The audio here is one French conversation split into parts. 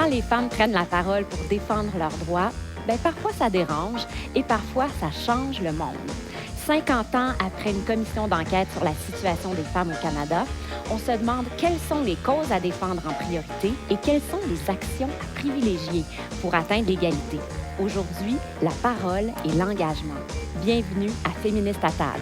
Quand les femmes prennent la parole pour défendre leurs droits, parfois ça dérange et parfois ça change le monde. 50 ans après une commission d'enquête sur la situation des femmes au Canada, on se demande quelles sont les causes à défendre en priorité et quelles sont les actions à privilégier pour atteindre l'égalité. Aujourd'hui, la parole et l'engagement. Bienvenue à Féministes à table.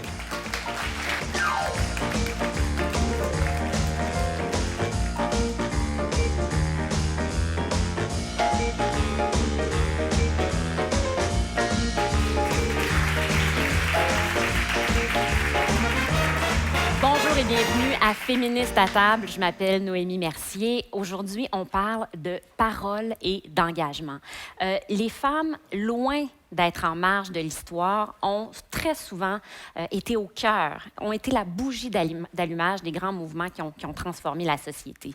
Bonjour et bienvenue à Féministes à table. Je m'appelle Noémie Mercier. Aujourd'hui, on parle de parole et d'engagement. Les femmes, loin d'être en marge de l'histoire, ont très souvent été au cœur, ont été la bougie d'allumage des grands mouvements qui ont transformé la société.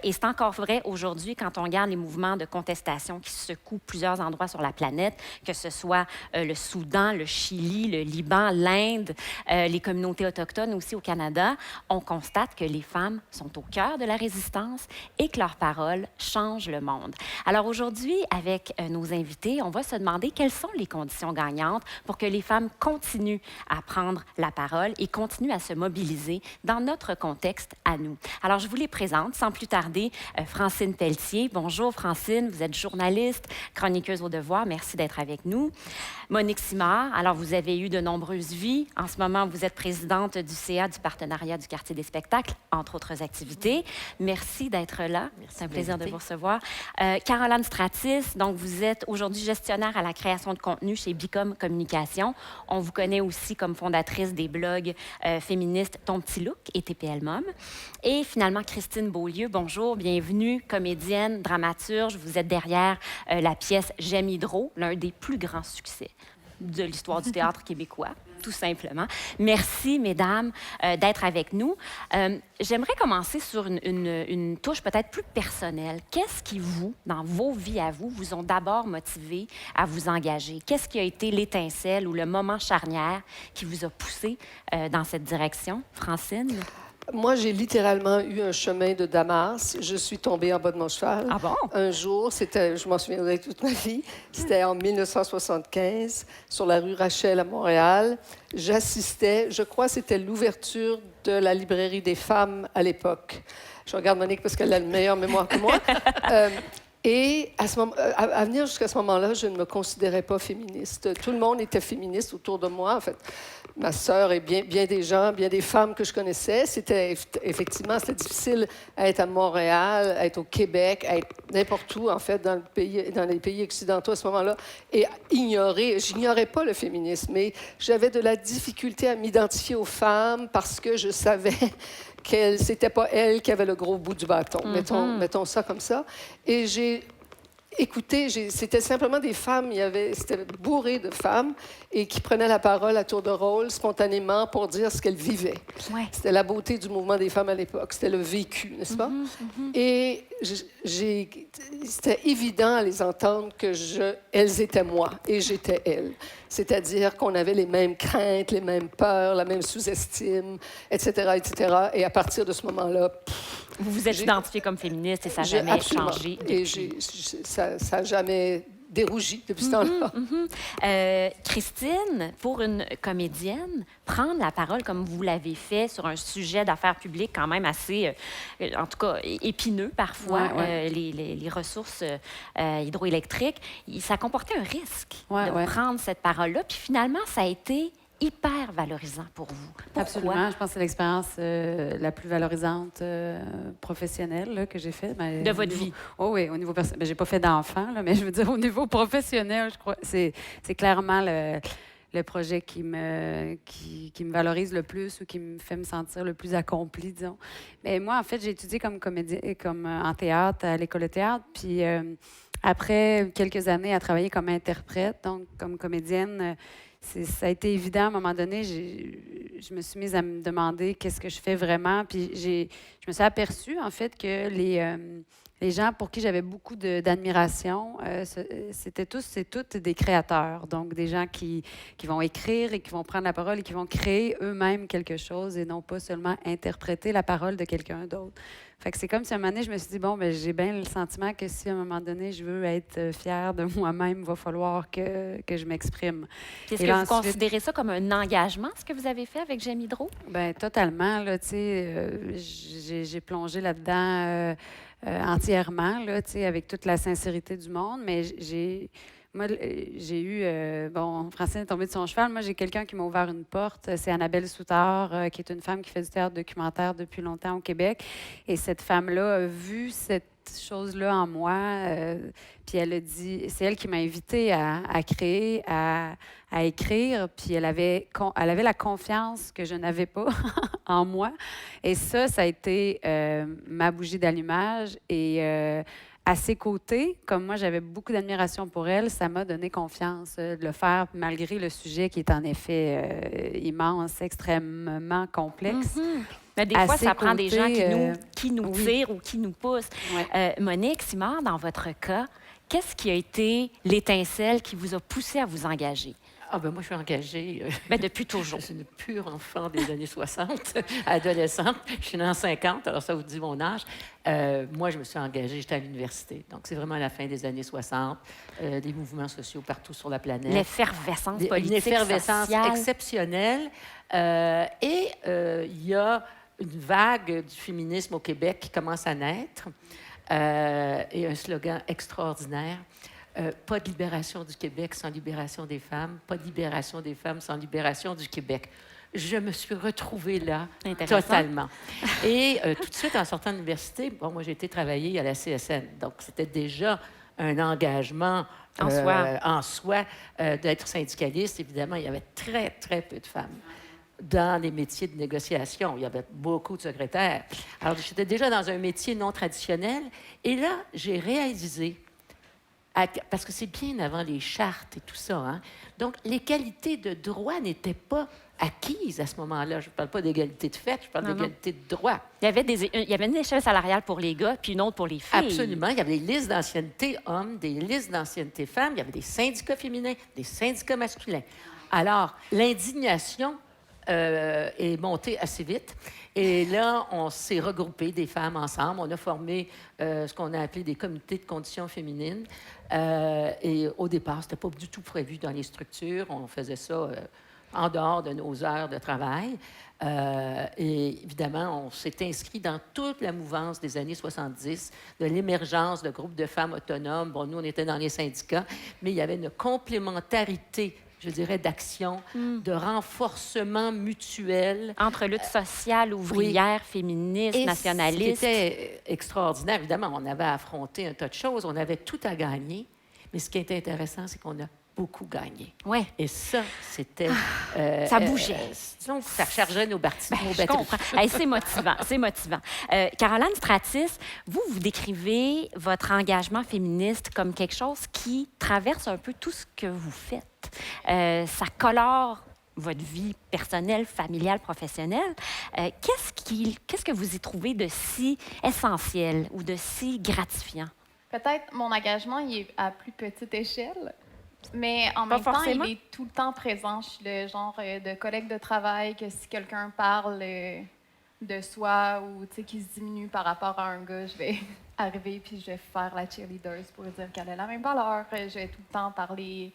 Et c'est encore vrai aujourd'hui quand on regarde les mouvements de contestation qui secouent plusieurs endroits sur la planète, que ce soit le Soudan, le Chili, le Liban, l'Inde, les communautés autochtones aussi au Canada, on constate que les femmes sont au cœur de la résistance et que leurs paroles changent le monde. Alors aujourd'hui, avec nos invités, on va se demander quelles sont les conditions gagnantes pour que les femmes continuent à prendre la parole et continuent à se mobiliser dans notre contexte à nous. Alors, je vous les présente sans plus tarder. Francine Pelletier. Bonjour, Francine. Vous êtes journaliste, chroniqueuse au Devoir. Merci d'être avec nous. Monique Simard. Alors, vous avez eu de nombreuses vies. En ce moment, vous êtes présidente du CA du Partenariat du Quartier des spectacles, entre autres activités. Merci d'être là. C'est un plaisir de vous recevoir. Caroline Stratis. Donc, vous êtes aujourd'hui gestionnaire à la création de contenu chez Bicom Communication. On vous connaît aussi comme fondatrice des blogs féministes Ton Petit Look et TPL Mom. Et finalement, Christine Beaulieu, bonjour, bienvenue, comédienne, dramaturge. Vous êtes derrière la pièce J'aime Hydro, l'un des plus grands succès de l'histoire du théâtre québécois, tout simplement. Merci, mesdames, d'être avec nous. J'aimerais commencer sur une touche peut-être plus personnelle. Qu'est-ce qui, vous, dans vos vies à vous, vous ont d'abord motivé à vous engager? Qu'est-ce qui a été l'étincelle ou le moment charnière qui vous a poussé dans cette direction? Francine? Moi, j'ai littéralement eu un chemin de Damas. Je suis tombée en bas de mon cheval. Ah bon? Un jour, je m'en souviendrai toute ma vie, c'était en 1975, sur la rue Rachel à Montréal. J'assistais, je crois que c'était l'ouverture de la librairie des femmes à l'époque. Je regarde Monique parce qu'elle a une meilleure mémoire que moi. Et à venir jusqu'à ce moment-là, je ne me considérais pas féministe. Tout le monde était féministe autour de moi, en fait. Ma sœur et bien des gens, bien des femmes que je connaissais. C'était difficile à être à Montréal, à être au Québec, à être n'importe où, en fait, dans les pays occidentaux à ce moment-là, et j'ignorais pas le féminisme, mais j'avais de la difficulté à m'identifier aux femmes parce que je savais que c'était pas elle qui avait le gros bout du bâton, mettons ça comme ça. Et c'était simplement des femmes, c'était bourré de femmes et qui prenaient la parole à tour de rôle, spontanément, pour dire ce qu'elles vivaient. Ouais. C'était la beauté du mouvement des femmes à l'époque, c'était le vécu, n'est-ce pas? Et c'était évident à les entendre elles étaient moi et j'étais elles. C'est-à-dire qu'on avait les mêmes craintes, les mêmes peurs, la même sous-estime, etc., etc. Et à partir de ce moment-là, vous vous êtes identifiée comme féministe et ça n'a jamais changé. Et ça n'a jamais dérougi depuis ce temps-là. Christine, pour une comédienne, prendre la parole comme vous l'avez fait sur un sujet d'affaires publiques quand même assez, en tout cas, épineux parfois, les ressources hydroélectriques, ça comportait un risque de prendre cette parole-là. Puis finalement, ça a été hyper valorisant pour vous. Pourquoi? Absolument. Je pense que c'est l'expérience la plus valorisante professionnelle là, que j'ai faite. De votre vie? Oh, oui, au niveau personnel. J'ai pas fait d'enfant, là, mais je veux dire, au niveau professionnel, je crois c'est clairement le projet qui me valorise le plus ou qui me fait me sentir le plus accomplie, disons. Mais moi, en fait, j'ai étudié comme comédienne, en théâtre, à l'école de théâtre, puis après quelques années à travailler comme interprète, donc comme comédienne, ça a été évident à un moment donné. Je me suis mise à me demander qu'est-ce que je fais vraiment. Puis je me suis aperçue, en fait, que les gens pour qui j'avais beaucoup d'admiration, c'est toutes des créateurs. Donc, des gens qui vont écrire et qui vont prendre la parole et qui vont créer eux-mêmes quelque chose et non pas seulement interpréter la parole de quelqu'un d'autre. Fait que c'est comme si à un moment donné, je me suis dit, bon, ben j'ai bien le sentiment que si à un moment donné, je veux être fière de moi-même, il va falloir que je m'exprime. Est-ce Et que là, vous ensuite, considérez ça comme un engagement, ce que vous avez fait avec J'aime Hydro? ben totalement, là, tu sais, j'ai plongé là-dedans entièrement, là, tu sais, avec toute la sincérité du monde, mais j'ai eu, bon, Francine est tombée de son cheval. Moi, j'ai quelqu'un qui m'a ouvert une porte. C'est Annabelle Soutard, qui est une femme qui fait du théâtre documentaire depuis longtemps au Québec. Et cette femme-là a vu cette chose-là en moi. Puis elle a dit, c'est elle qui m'a invitée à créer, à écrire. Puis elle avait la confiance que je n'avais pas en moi. Et ça a été ma bougie d'allumage. Et à ses côtés, comme moi, j'avais beaucoup d'admiration pour elle, ça m'a donné confiance de le faire malgré le sujet qui est en effet immense, extrêmement complexe. Mais des À fois, ses ça prend des gens côtés, qui nous oui. tirent ou qui nous poussent. Ouais. Monique, Simard, dans votre cas, qu'est-ce qui a été l'étincelle qui vous a poussé à vous engager? Ah ben moi, je suis engagée. Ben, depuis toujours. Je suis une pure enfant des années 60, adolescente. Je suis née en 50, alors ça vous dit mon âge. Moi, je me suis engagée, j'étais à l'université. Donc, c'est vraiment la fin des années 60, des mouvements sociaux partout sur la planète. L'effervescence politique, Une effervescence sociale. exceptionnelle. Il y a une vague du féminisme au Québec qui commence à naître et un slogan extraordinaire. Pas de libération du Québec sans libération des femmes, pas de libération des femmes sans libération du Québec. Je me suis retrouvée là totalement. Et tout de suite, en sortant de l'université, bon, moi, j'ai été travailler à la CSN. Donc, c'était déjà un engagement en soi d'être syndicaliste. Évidemment, il y avait très, très peu de femmes dans les métiers de négociation. Il y avait beaucoup de secrétaires. Alors, j'étais déjà dans un métier non traditionnel. Et là, j'ai réalisé parce que c'est bien avant les chartes et tout ça. Hein? Donc, les qualités de droit n'étaient pas acquises à ce moment-là. Je ne parle pas d'égalité de fait, je parle d'égalité de droit. Il y avait une échelle salariale pour les gars, puis une autre pour les filles. Absolument. Il y avait des listes d'ancienneté hommes, des listes d'ancienneté femmes. Il y avait des syndicats féminins, des syndicats masculins. Alors, l'indignation est montée assez vite. Et là, on s'est regroupé des femmes ensemble. On a formé ce qu'on a appelé des comités de conditions féminines. Et au départ, ce n'était pas du tout prévu dans les structures. On faisait ça en dehors de nos heures de travail. Et évidemment, on s'est inscrit dans toute la mouvance des années 70, de l'émergence de groupes de femmes autonomes. Bon, nous, on était dans les syndicats, mais il y avait une complémentarité, je dirais, d'action, de renforcement mutuel. Entre lutte sociale, ouvrière, féministe, Et nationaliste. C'était extraordinaire. Évidemment, on avait affronté un tas de choses. On avait tout à gagner. Mais ce qui était intéressant, c'est qu'on a beaucoup gagné. Oui. Et ça, c'était... Ça bougeait. Donc, ça rechargeait nos batteries. Je comprends. Hey, c'est motivant, c'est motivant. Caroline Stratis, vous décrivez votre engagement féministe comme quelque chose qui traverse un peu tout ce que vous faites. Ça colore votre vie personnelle, familiale, professionnelle. Qu'est-ce que vous y trouvez de si essentiel ou de si gratifiant? Peut-être mon engagement il est à plus petite échelle, mais en Pas même temps, forcément. il est tout le temps présent. Je suis le genre de collègue de travail que si quelqu'un parle de soi ou qui se diminue par rapport à un gars, je vais arriver puis je vais faire la cheerleader pour dire qu'elle a la même valeur. Je vais tout le temps parler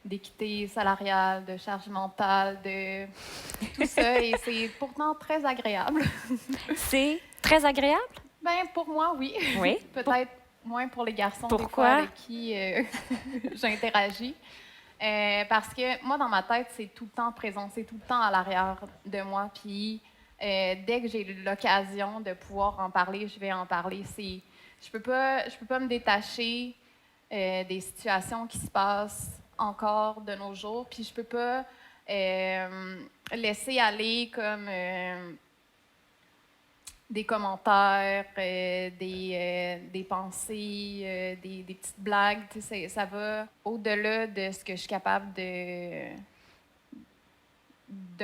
d'équité salariale, de charge mentale, de tout ça. Et c'est pourtant très agréable. C'est très agréable? Ben pour moi, oui. Oui. Peut-être moins pour les garçons des Pourquoi? fois avec qui j'interagis. Parce que moi, dans ma tête, c'est tout le temps présent, c'est tout le temps à l'arrière de moi. Puis dès que j'ai l'occasion de pouvoir en parler, je vais en parler. Je peux pas me détacher des situations qui se passent encore de nos jours. Puis je peux pas laisser aller comme des commentaires, des pensées, des petites blagues. Ça va au-delà de ce que je suis capable de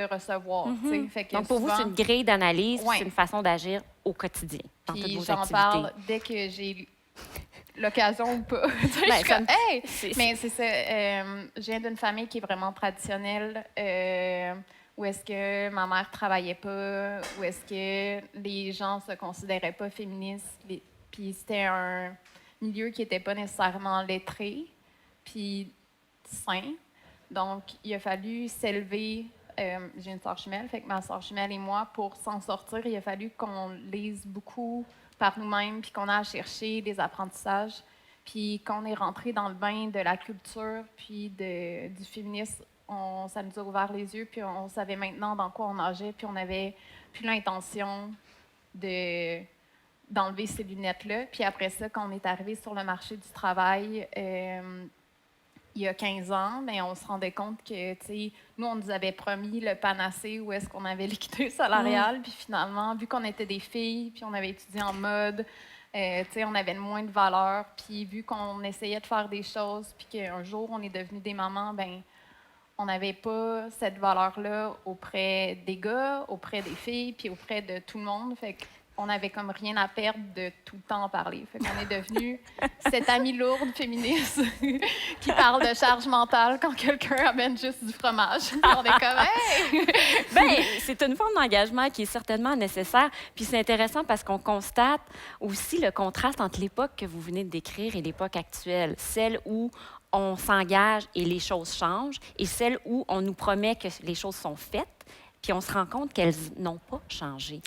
recevoir. Fait que Donc, pour souvent, vous, c'est une grille d'analyse, Ouais. c'est une façon d'agir au quotidien, dans toutes puis vos j'en activités. parle dès que j'ai l'occasion ou pas. Tu sais, Ben, je suis comme, hey! c'est- Mais c'est ça. Je viens d'une famille qui est vraiment traditionnelle, où est-ce que ma mère travaillait pas, où est-ce que les gens se considéraient pas féministes. Puis c'était un milieu qui n'était pas nécessairement lettré, puis sain. Donc, il a fallu s'élever. J'ai une sœur jumelle, fait que ma sœur jumelle et moi, pour s'en sortir, il a fallu qu'on lise beaucoup par nous-mêmes, puis qu'on a cherché des apprentissages, puis qu'on est rentré dans le bain de la culture, puis du féminisme. Ça nous a ouvert les yeux, puis on savait maintenant dans quoi on nageait, puis on avait plus l'intention d'enlever ces lunettes-là. Puis après ça, quand on est arrivé sur le marché du travail, il y a 15 ans, mais on se rendait compte que, tu sais, nous, on nous avait promis le panacée où est-ce qu'on avait l'équité salariale. Puis finalement, vu qu'on était des filles, puis on avait étudié en mode, tu sais, on avait moins de valeur. Puis vu qu'on essayait de faire des choses, puis qu'un jour, on est devenus des mamans, ben on n'avait pas cette valeur-là auprès des gars, auprès des filles, puis auprès de tout le monde. Fait qu'on avait comme rien à perdre de tout le temps en parler. Fait qu'on est devenu cette amie lourde féministe qui parle de charge mentale quand quelqu'un amène juste du fromage. Puis on est comme, hey! Ben, c'est une forme d'engagement qui est certainement nécessaire. Puis c'est intéressant parce qu'on constate aussi le contraste entre l'époque que vous venez de décrire et l'époque actuelle, celle où on s'engage et les choses changent, et celle où on nous promet que les choses sont faites, puis on se rend compte qu'elles n'ont pas changé.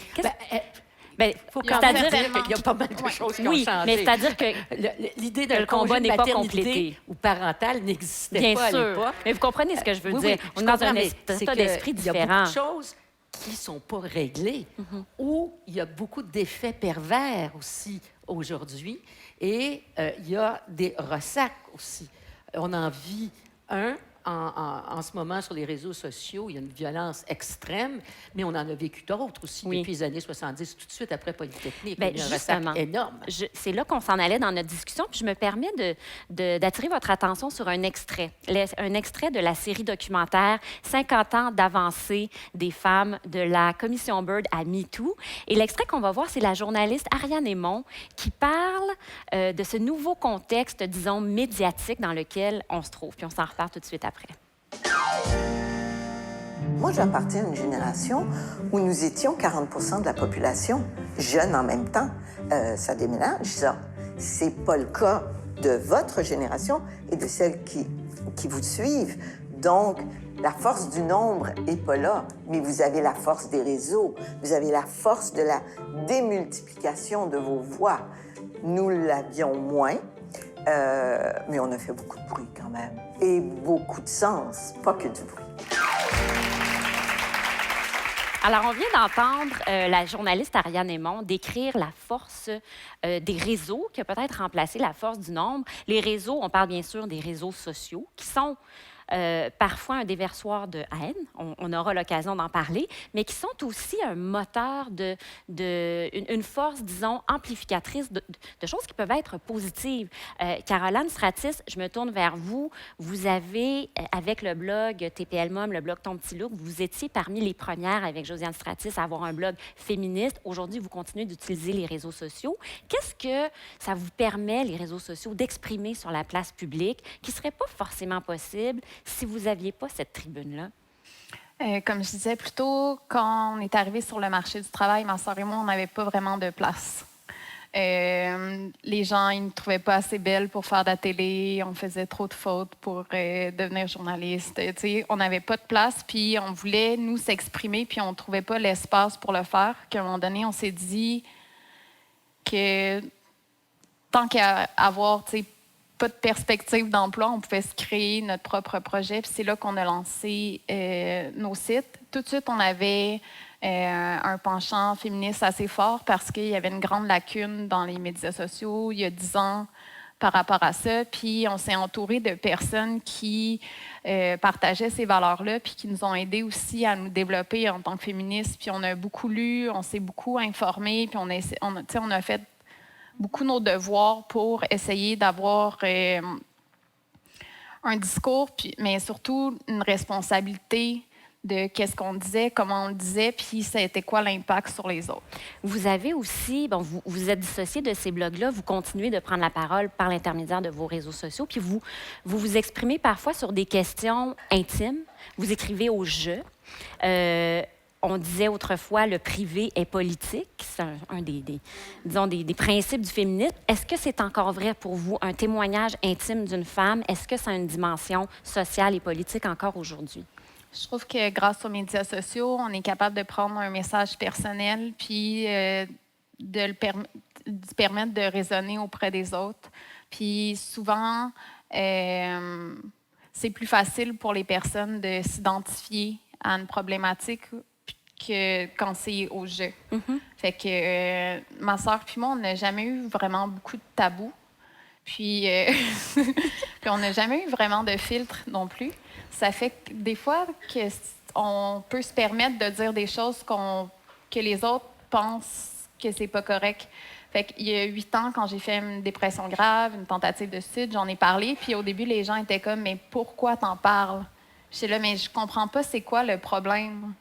Faut Il y a quand même dire certainement- qu'il y a pas mal de choses qui ont Oui, changé. mais c'est-à-dire que L'idée le d'un combat congé de n'est pas maternité complété. ou parental n'existait bien pas à sûr, l'époque. mais vous comprenez ce que je veux Oui, dire. oui, On je est dans comprends, un mais c'est état que d'esprit il y a différent. beaucoup de choses qui ne sont pas réglées ou il y a beaucoup d'effets pervers aussi aujourd'hui et il y a des ressacs aussi. On en vit un en ce moment sur les réseaux sociaux. Il y a une violence extrême, mais on en a vécu d'autres aussi Oui. depuis les années 70, tout de suite après Polytechnique. Bien, il y a un ressac justement, énorme. c'est là qu'on s'en allait dans notre discussion. Puis je me permets d'attirer votre attention sur un extrait. Un extrait de la série documentaire 50 ans d'avancée des femmes de la Commission Bird à MeToo. Et l'extrait qu'on va voir, c'est la journaliste Ariane Aymon qui parle de ce nouveau contexte, disons, médiatique dans lequel on se trouve. Puis on s'en reparle tout de suite après. Moi, j'appartiens à une génération où nous étions 40 de la population, jeunes en même temps. Ça déménage, ça. C'est pas le cas de votre génération et de celles qui vous suivent. Donc, la force du nombre n'est pas là, mais vous avez la force des réseaux, vous avez la force de la démultiplication de vos voix. Nous l'avions moins, mais on a fait beaucoup de bruit quand même. Et beaucoup de sens, pas que du bruit. Alors, on vient d'entendre la journaliste Ariane Aymon décrire la force des réseaux qui a peut-être remplacé la force du nombre. Les réseaux, on parle bien sûr des réseaux sociaux qui sont parfois un déversoir de haine, on aura l'occasion d'en parler, mais qui sont aussi un moteur une force, disons, amplificatrice de choses qui peuvent être positives. Caroline Stratis, je me tourne vers vous. Vous avez, avec le blog TPL Mom, le blog Ton Petit Look, vous étiez parmi les premières avec Josiane Stratis à avoir un blog féministe. Aujourd'hui, vous continuez d'utiliser les réseaux sociaux. Qu'est-ce que ça vous permet, les réseaux sociaux, d'exprimer sur la place publique qui ne serait pas forcément possible si vous n'aviez pas cette tribune-là? Comme je disais plus tôt, quand on est arrivé sur le marché du travail, ma soeur et moi, on n'avait pas vraiment de place. Les gens, ils ne nous trouvaient pas assez belles pour faire de la télé. On faisait trop de fautes pour devenir journaliste. On n'avait pas de place, puis on voulait nous s'exprimer, puis on ne trouvait pas l'espace pour le faire. Qu'à un moment donné, on s'est dit que tant qu'à avoir pas de perspective d'emploi, on pouvait se créer notre propre projet. Puis c'est là qu'on a lancé nos sites. Tout de suite, on avait un penchant féministe assez fort parce qu'il y avait une grande lacune dans les médias sociaux il y a 10 ans par rapport à ça. Puis on s'est entouré de personnes qui partageaient ces valeurs-là puis qui nous ont aidés aussi à nous développer en tant que féministes. Puis on a beaucoup lu, on s'est beaucoup informé, puis on a fait beaucoup nos devoirs pour essayer d'avoir un discours, mais surtout une responsabilité de qu'est-ce qu'on disait, comment on le disait, puis ça a été quoi l'impact sur les autres. Vous avez aussi, bon, vous êtes dissocié de ces blogs-là, vous continuez de prendre la parole par l'intermédiaire de vos réseaux sociaux, puis vous exprimez parfois sur des questions intimes, vous écrivez au « je ». On disait autrefois le privé est politique, c'est un des principes du féminisme. Est-ce que c'est encore vrai pour vous, un témoignage intime d'une femme? Est-ce que ça a une dimension sociale et politique encore aujourd'hui? Je trouve que grâce aux médias sociaux, on est capable de prendre un message personnel puis de permettre de résonner auprès des autres. Puis souvent, c'est plus facile pour les personnes de s'identifier à une problématique que quand c'est au jeu. Fait que ma sœur puis moi, on n'a jamais eu vraiment beaucoup de tabous. Puis, puis on n'a jamais eu vraiment de filtre non plus. Ça fait que des fois on peut se permettre de dire des choses que les autres pensent que c'est pas correct. Fait qu'il y a 8 ans, quand j'ai fait une dépression grave, une tentative de suicide, j'en ai parlé. Puis au début, les gens étaient comme « Mais pourquoi t'en parles? » J'étais là « Mais je comprends pas c'est quoi le problème. »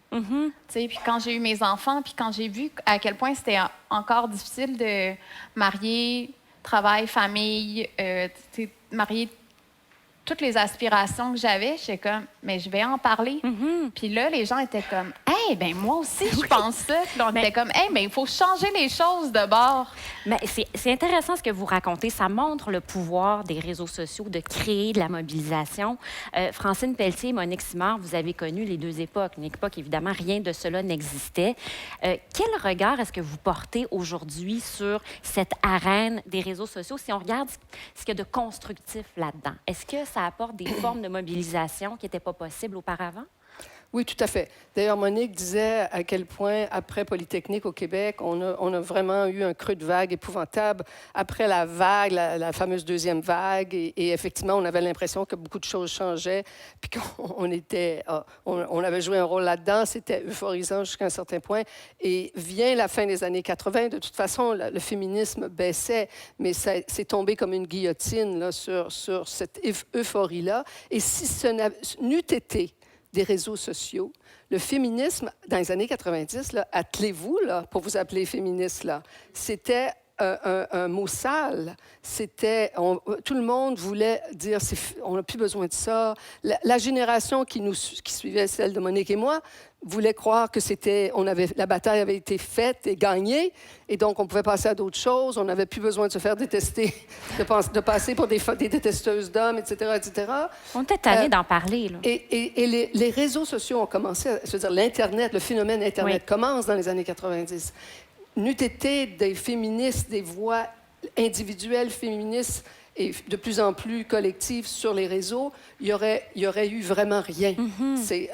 Puis quand j'ai eu mes enfants, puis quand j'ai vu à quel point c'était encore difficile de marier, travail, famille, marier toutes les aspirations que j'avais, j'étais comme, mais je vais en parler. Puis là, les gens étaient comme, hey, ben moi aussi, je pense ça. Puis là, on était comme, hey, ben il faut changer les choses de bord. Mais c'est intéressant ce que vous racontez. Ça montre le pouvoir des réseaux sociaux de créer de la mobilisation. Francine Pelletier et Monique Simard, vous avez connu les deux époques. Une époque, évidemment, rien de cela n'existait. Quel regard est-ce que vous portez aujourd'hui sur cette arène des réseaux sociaux? Si on regarde ce qu'il y a de constructif là-dedans, est-ce que ça apporte des formes de mobilisation qui n'étaient pas possibles auparavant? Oui, tout à fait. D'ailleurs, Monique disait à quel point, après Polytechnique au Québec, on a vraiment eu un creux de vague épouvantable. Après la vague, la fameuse deuxième vague, et effectivement, on avait l'impression que beaucoup de choses changeaient, puis on avait joué un rôle là-dedans. C'était euphorisant jusqu'à un certain point. Et vient la fin des années 80. De toute façon, le féminisme baissait, mais c'est tombé comme une guillotine là, sur cette euphorie-là. Et si ce n'eût été des réseaux sociaux, le féminisme, dans les années 90, là, attelez-vous là, pour vous appeler féministe, là, c'était un mot sale. Tout le monde voulait dire on n'a plus besoin de ça. La génération qui suivait, celle de Monique et moi, voulait croire que la bataille avait été faite et gagnée, et donc on pouvait passer à d'autres choses. On n'avait plus besoin de se faire détester, de passer pour des détesteuses d'hommes, etc., etc. On était tannés d'en parler. Là. Et les réseaux sociaux ont commencé, l'Internet, le phénomène Internet commence dans les années 90. N'eût été des féministes, des voix individuelles féministes et de plus en plus collectives sur les réseaux, il y aurait eu vraiment rien. Il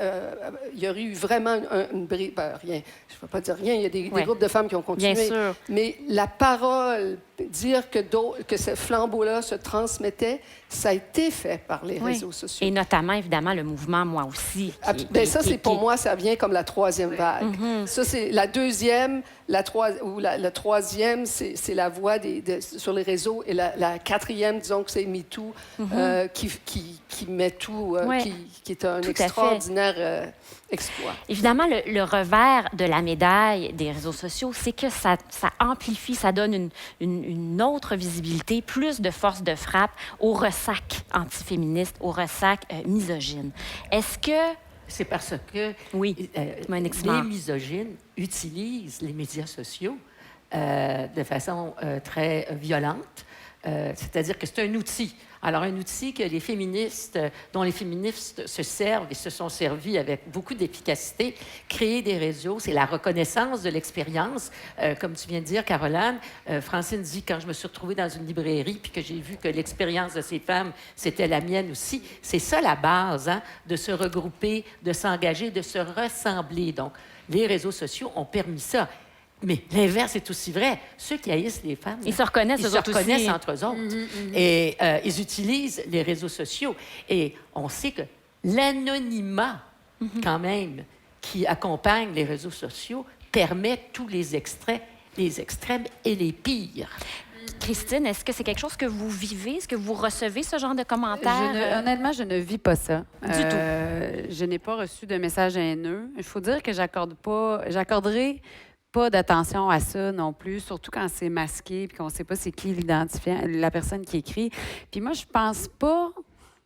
y aurait eu vraiment une brique. Rien. Je ne vais pas dire rien. Il y a des groupes de femmes qui ont continué. Bien sûr. Mais la parole, dire que ce flambeau-là se transmettait, ça a été fait par les réseaux sociaux. Et notamment, évidemment, le mouvement Moi aussi. Pour moi, ça vient comme la troisième vague. Ça, c'est la deuxième, la troisième, c'est la voix sur les réseaux. Et la quatrième, disons que c'est MeToo, qui met tout, qui est un extraordinaire exploit. Évidemment, le revers de la médaille des réseaux sociaux, c'est que ça amplifie, ça donne une autre visibilité, plus de force de frappe au ressac antiféministe, au ressac misogyne. Est-ce que... C'est parce que les misogynes utilisent les médias sociaux de façon très violente. C'est-à-dire que c'est un outil. Alors, un outil que dont les féministes se servent et se sont servis avec beaucoup d'efficacité. Créer des réseaux, c'est la reconnaissance de l'expérience. Comme tu viens de dire, Caroline, Francine dit, quand je me suis retrouvée dans une librairie puis que j'ai vu que l'expérience de ces femmes, c'était la mienne aussi, c'est ça la base, de se regrouper, de s'engager, de se ressembler. Donc, les réseaux sociaux ont permis ça. Mais l'inverse est aussi vrai. Ceux qui haïssent les femmes, ils se reconnaissent entre eux autres. Et ils utilisent les réseaux sociaux. Et on sait que l'anonymat, quand même, qui accompagne les réseaux sociaux, permet tous les extrêmes et les pires. Christine, est-ce que c'est quelque chose que vous vivez? Est-ce que vous recevez ce genre de commentaires? Honnêtement, je ne vis pas ça. Du tout. Je n'ai pas reçu de messages haineux. Il faut dire que j'accorderai pas d'attention à ça non plus, surtout quand c'est masqué puis qu'on ne sait pas c'est qui l'identifiant, la personne qui écrit. Puis moi, je pense pas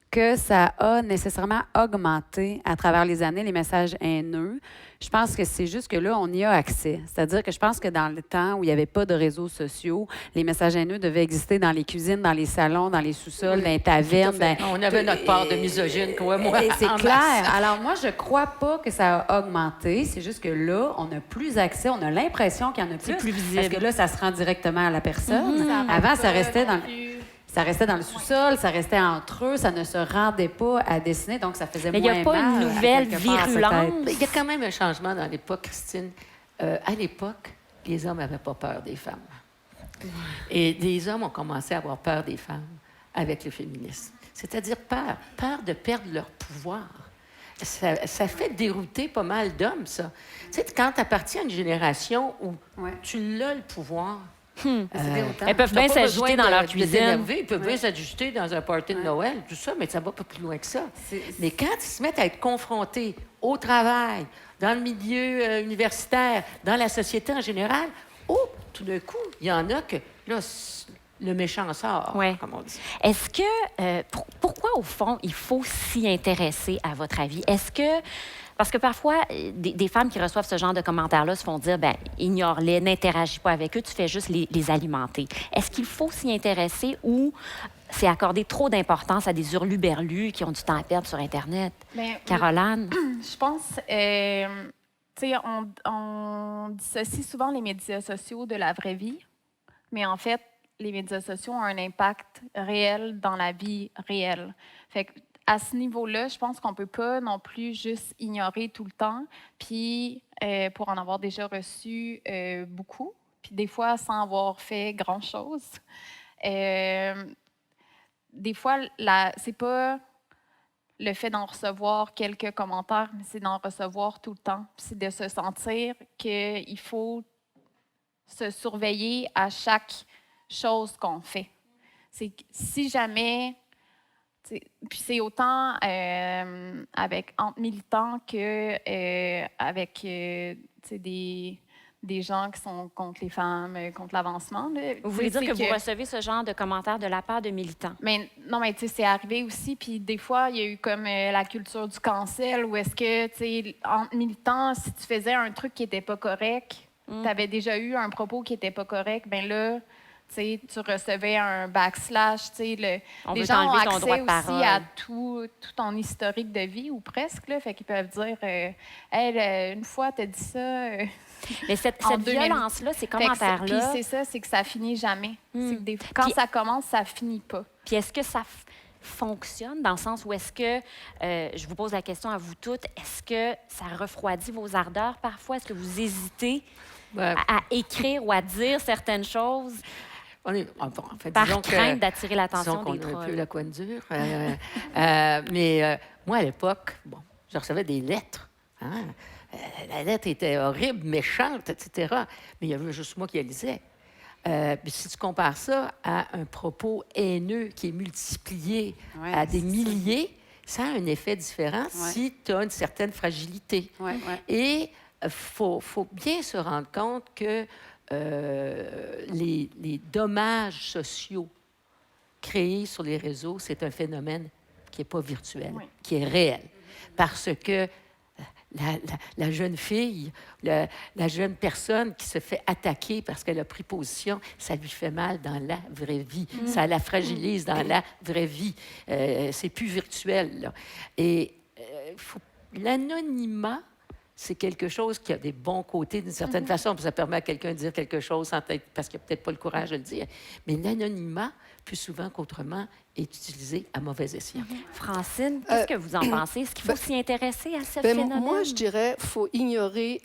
que ça a nécessairement augmenté à travers les années les messages haineux. Je pense que c'est juste que là, on y a accès. C'est-à-dire que je pense que dans le temps où il n'y avait pas de réseaux sociaux, les messages haineux devaient exister dans les cuisines, dans les salons, dans les sous-sols, dans les tavernes. On avait notre part de misogyne, quoi, moi. Et c'est en clair. masse. Alors moi, je crois pas que ça a augmenté. C'est juste que là, on a plus accès. On a l'impression qu'il y en a plus. C'est plus visible. Parce que là, ça se rend directement à la personne. Avant, ça restait dans le sous-sol, ça restait entre eux, ça ne se rendait pas à dessiner, donc ça faisait Mais il moins n'y a pas mal, une nouvelle quelque part, virulence. peut-être. Mais il y a quand même un changement dans l'époque, Christine. À l'époque, les hommes n'avaient pas peur des femmes. Et les hommes ont commencé à avoir peur des femmes avec le féminisme. C'est-à-dire peur de perdre leur pouvoir. Ça fait dérouter pas mal d'hommes, ça. Tu sais, quand tu appartiens à une génération où tu as le pouvoir, Elles peuvent bien s'ajuster dans leur cuisine. Ils peuvent bien s'ajuster dans un party de Noël, tout ça, mais ça va pas plus loin que ça. Mais quand ils se mettent à être confrontés au travail, dans le milieu universitaire, dans la société en général, tout d'un coup, il y en a que, là, le méchant sort, comme on dit. Est-ce que, pourquoi, au fond, il faut s'y intéresser, à votre avis? Est-ce que, parce que parfois, des femmes qui reçoivent ce genre de commentaires-là se font dire, ben ignore-les, n'interagis pas avec eux, tu fais juste les alimenter. Est-ce qu'il faut s'y intéresser ou c'est accorder trop d'importance à des hurluberlus qui ont du temps à perdre sur Internet? Ben, Caroline? Je pense, tu sais, on dissocie souvent les médias sociaux de la vraie vie, mais en fait, les médias sociaux ont un impact réel dans la vie réelle. Fait que, à ce niveau-là, je pense qu'on ne peut pas non plus juste ignorer tout le temps, puis pour en avoir déjà reçu beaucoup, puis des fois sans avoir fait grand-chose. Des fois, c'est pas le fait d'en recevoir quelques commentaires, mais c'est d'en recevoir tout le temps. Puis c'est de se sentir qu'il faut se surveiller à chaque chose qu'on fait. C'est que si jamais... Puis c'est autant entre militants que avec des gens qui sont contre les femmes, contre l'avancement. Là. Vous voulez dire que vous recevez ce genre de commentaires de la part de militants? Mais non, mais tu sais, c'est arrivé aussi. Puis des fois, il y a eu comme la culture du cancel, où est-ce que, tu sais, entre militants, si tu faisais un truc qui n'était pas correct, tu avais déjà eu un propos qui n'était pas correct, bien là, tu recevais un backslash. Les gens ont accès aussi à tout ton historique de vie, ou presque. Là, fait qu'ils peuvent dire hey, une fois, tu as dit ça. Mais cette violence-là, ces commentaires-là. Puis c'est ça, c'est que ça finit jamais. C'est que quand ça commence, ça finit pas. Puis est-ce que ça fonctionne dans le sens où est-ce que, je vous pose la question à vous toutes, est-ce que ça refroidit vos ardeurs parfois? Est-ce que vous hésitez à écrire ou à dire certaines choses? Par crainte d'attirer l'attention des trolls. On a un peu la coin dure. Mais moi, à l'époque, je recevais des lettres. Hein? La lettre était horrible, méchante, etc. Mais il y avait juste moi qui la lisais. Si tu compares ça à un propos haineux qui est multiplié à des milliers, ça a un effet différent si tu as une certaine fragilité. Et il faut bien se rendre compte que les dommages sociaux créés sur les réseaux, c'est un phénomène qui n'est pas virtuel, qui est réel. Parce que la jeune fille, la jeune personne qui se fait attaquer parce qu'elle a pris position, ça lui fait mal dans la vraie vie. Ça la fragilise dans la vraie vie. C'est plus virtuel, là. Et l'anonymat, c'est quelque chose qui a des bons côtés d'une certaine façon, puis ça permet à quelqu'un de dire quelque chose parce qu'il n'a peut-être pas le courage de le dire. Mais l'anonymat, plus souvent qu'autrement, est utilisé à mauvais escient. Francine, qu'est-ce que vous en pensez? Est-ce qu'il faut s'y intéresser à ce phénomène? Moi, je dirais qu'il faut ignorer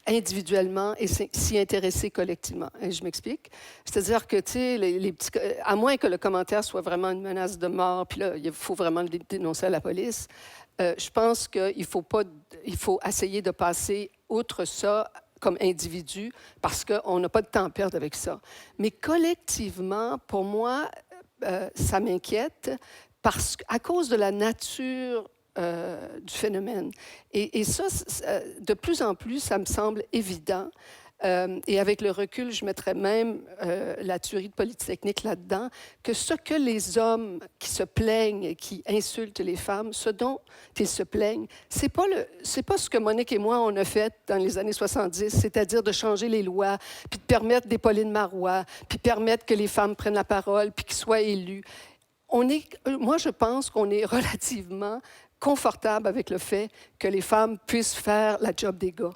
individuellement et s'y intéresser collectivement. Et je m'explique. C'est-à-dire que, tu sais, les petits... à moins que le commentaire soit vraiment une menace de mort, puis là, il faut vraiment le dénoncer à la police, je pense qu'il faut essayer de passer outre ça comme individus, parce qu'on n'a pas de temps à perdre avec ça. Mais collectivement, pour moi, ça m'inquiète à cause de la nature du phénomène. Et ça, de plus en plus, ça me semble évident. Et avec le recul, je mettrais même la tuerie de Polytechnique là-dedans, que ce que les hommes qui se plaignent, qui insultent les femmes, ce dont ils se plaignent, c'est pas ce que Monique et moi, on a fait dans les années 70, c'est-à-dire de changer les lois, puis de permettre des Pauline Marois, puis permettre que les femmes prennent la parole, puis qu'ils soient élus. Moi, je pense qu'on est relativement confortable avec le fait que les femmes puissent faire la job des gars.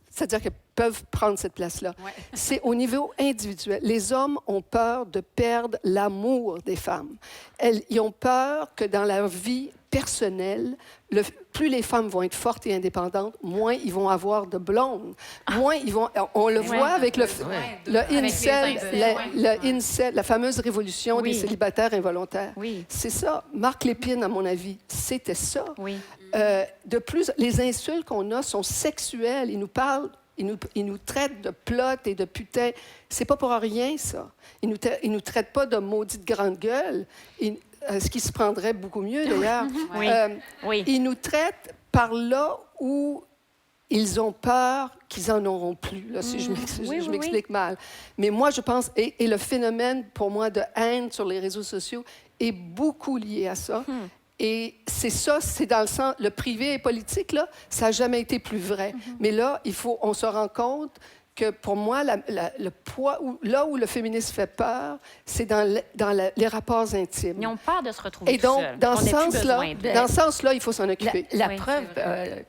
C'est-à-dire qu'elles peuvent prendre cette place-là. Ouais. C'est au niveau individuel. Les hommes ont peur de perdre l'amour des femmes. Ils ont peur que dans leur vie personnelle, plus les femmes vont être fortes et indépendantes, moins ils vont avoir de blondes. Moins ils vont... On le voit avec le incel, la fameuse révolution des célibataires involontaires. Oui. C'est ça. Marc Lépine, à mon avis, c'était ça. Oui. De plus, les insultes qu'on a sont sexuelles. Ils nous parlent, ils nous traitent de plot et de putain. C'est pas pour rien, ça. Ils nous traitent pas de maudite grande gueule. Ce qui se prendrait beaucoup mieux, d'ailleurs. Oui. Ils nous traitent par là où ils ont peur qu'ils en auront plus, là, si je m'explique mal. Mais moi, je pense... Et le phénomène, pour moi, de haine sur les réseaux sociaux est beaucoup lié à ça. Et c'est ça, c'est dans le sens... Le privé et politique, là, ça n'a jamais été plus vrai. Mais là, on se rend compte que, pour moi, le poids... Là où le féminisme fait peur, c'est dans les rapports intimes. Ils ont peur de se retrouver et donc, dans ce sens-là, il faut s'en occuper. La preuve,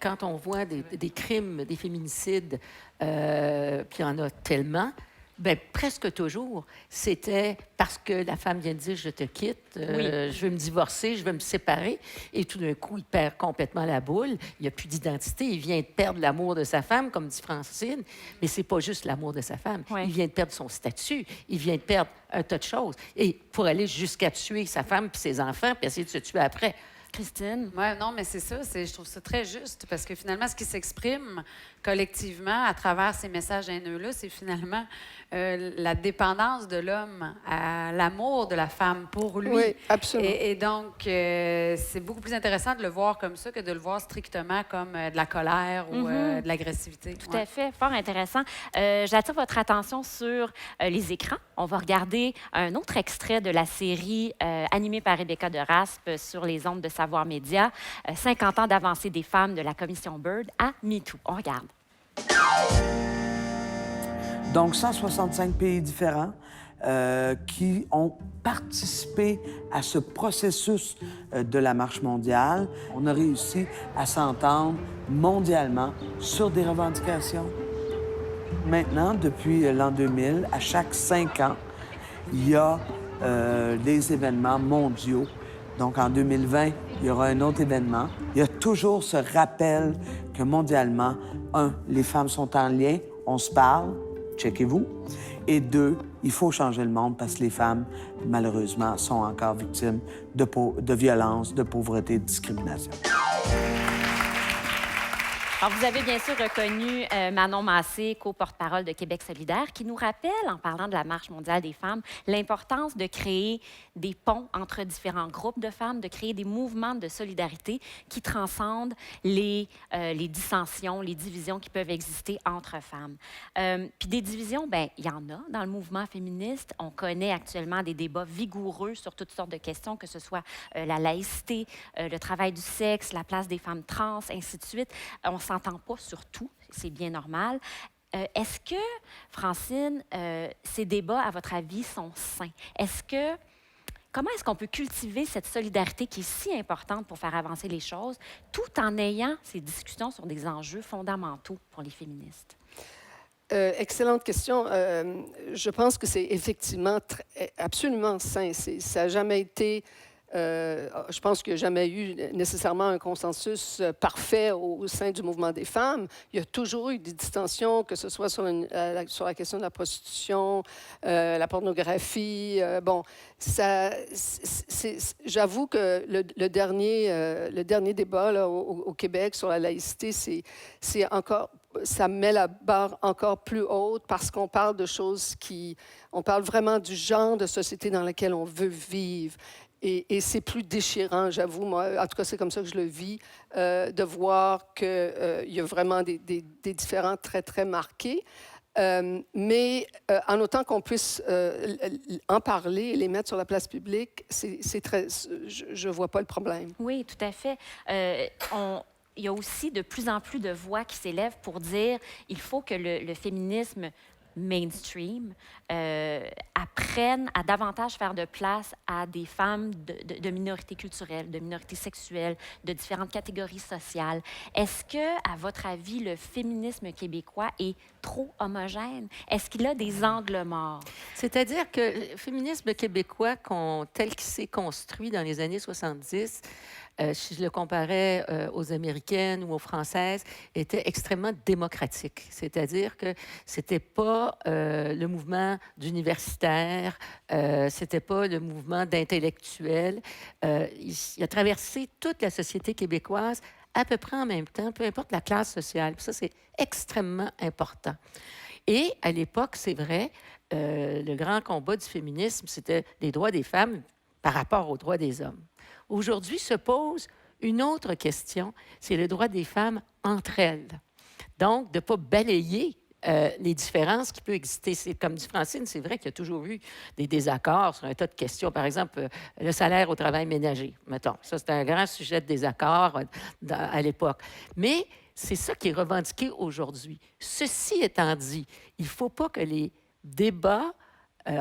quand on voit des crimes, des féminicides, puis il y en a tellement... Bien, presque toujours, c'était parce que la femme vient de dire « je te quitte, je veux me divorcer, je veux me séparer », et tout d'un coup, il perd complètement la boule, il n'y a plus d'identité, il vient de perdre l'amour de sa femme, comme dit Francine, mais c'est pas juste l'amour de sa femme, il vient de perdre son statut, il vient de perdre un tas de choses, et pour aller jusqu'à tuer sa femme puis ses enfants, puis essayer de se tuer après. Christine? Oui, non, mais c'est ça. Je trouve ça très juste parce que finalement, ce qui s'exprime collectivement à travers ces messages haineux-là, c'est finalement la dépendance de l'homme à l'amour de la femme pour lui. Oui, absolument. Et donc, c'est beaucoup plus intéressant de le voir comme ça que de le voir strictement comme de la colère ou de l'agressivité. Tout à fait, fort intéressant. J'attire votre attention sur les écrans. On va regarder un autre extrait de la série animée par Rebecca de Raspe sur les ondes de Savoir Média, 50 ans d'avancée des femmes de la commission Bird à MeToo. On regarde. Donc, 165 pays différents qui ont participé à ce processus de la marche mondiale. On a réussi à s'entendre mondialement sur des revendications. Maintenant, depuis l'an 2000, à chaque 5 ans, il y a des événements mondiaux. Donc, en 2020, il y aura un autre événement. Il y a toujours ce rappel que mondialement, 1, les femmes sont en lien, on se parle, checkez-vous. Et 2, il faut changer le monde parce que les femmes, malheureusement, sont encore victimes de violences, de pauvreté, de discrimination. Alors, vous avez bien sûr reconnu Manon Massé, co-porte-parole de Québec solidaire, qui nous rappelle, en parlant de la Marche mondiale des femmes, l'importance de créer des ponts entre différents groupes de femmes, de créer des mouvements de solidarité qui transcendent les dissensions, les divisions qui peuvent exister entre femmes. Puis des divisions, bien, il y en a dans le mouvement féministe. On connaît actuellement des débats vigoureux sur toutes sortes de questions, que ce soit la laïcité, le travail du sexe, la place des femmes trans, ainsi de suite. On s'entend pas sur tout, c'est bien normal. Est-ce que, Francine, ces débats, à votre avis, sont sains? Comment est-ce qu'on peut cultiver cette solidarité qui est si importante pour faire avancer les choses, tout en ayant ces discussions sur des enjeux fondamentaux pour les féministes? Excellente question. Je pense que c'est effectivement absolument sain. Ça n'a jamais été je pense qu'il n'y a jamais eu nécessairement un consensus parfait au sein du mouvement des femmes. Il y a toujours eu des distensions, que ce soit sur la question de la prostitution, la pornographie. Bon, j'avoue que le dernier débat là, au Québec sur la laïcité, c'est encore... Ça met la barre encore plus haute parce qu'on parle de choses on parle vraiment du genre de société dans laquelle on veut vivre. Et c'est plus déchirant, j'avoue, moi, en tout cas, c'est comme ça que je le vis, de voir qu'il y a vraiment des différends très, très marqués. Mais en autant qu'on puisse en parler et les mettre sur la place publique, je ne vois pas le problème. Oui, tout à fait. Il y a aussi de plus en plus de voix qui s'élèvent pour dire il faut que le féminisme mainstream apprennent à davantage faire de place à des femmes de minorités culturelles, de minorités sexuelles, de différentes catégories sociales. Est-ce que, à votre avis, le féminisme québécois est trop homogène? Est-ce qu'il a des angles morts? C'est-à-dire que le féminisme québécois, tel qu'il s'est construit dans les années 70, si je le comparais aux Américaines ou aux Françaises, était extrêmement démocratique. C'est-à-dire que c'était pas le mouvement d'universitaires, c'était pas le mouvement d'intellectuels. Il a traversé toute la société québécoise à peu près en même temps, peu importe la classe sociale. Puis ça, c'est extrêmement important. Et à l'époque, c'est vrai, le grand combat du féminisme, c'était les droits des femmes par rapport aux droits des hommes. Aujourd'hui se pose une autre question, c'est le droit des femmes entre elles. Donc, de ne pas balayer les différences qui peuvent exister. C'est, comme dit Francine, c'est vrai qu'il y a toujours eu des désaccords sur un tas de questions. Par exemple, le salaire au travail ménager, mettons. Ça, c'est un grand sujet de désaccord à l'époque. Mais c'est ça qui est revendiqué aujourd'hui. Ceci étant dit, il ne faut pas que les débats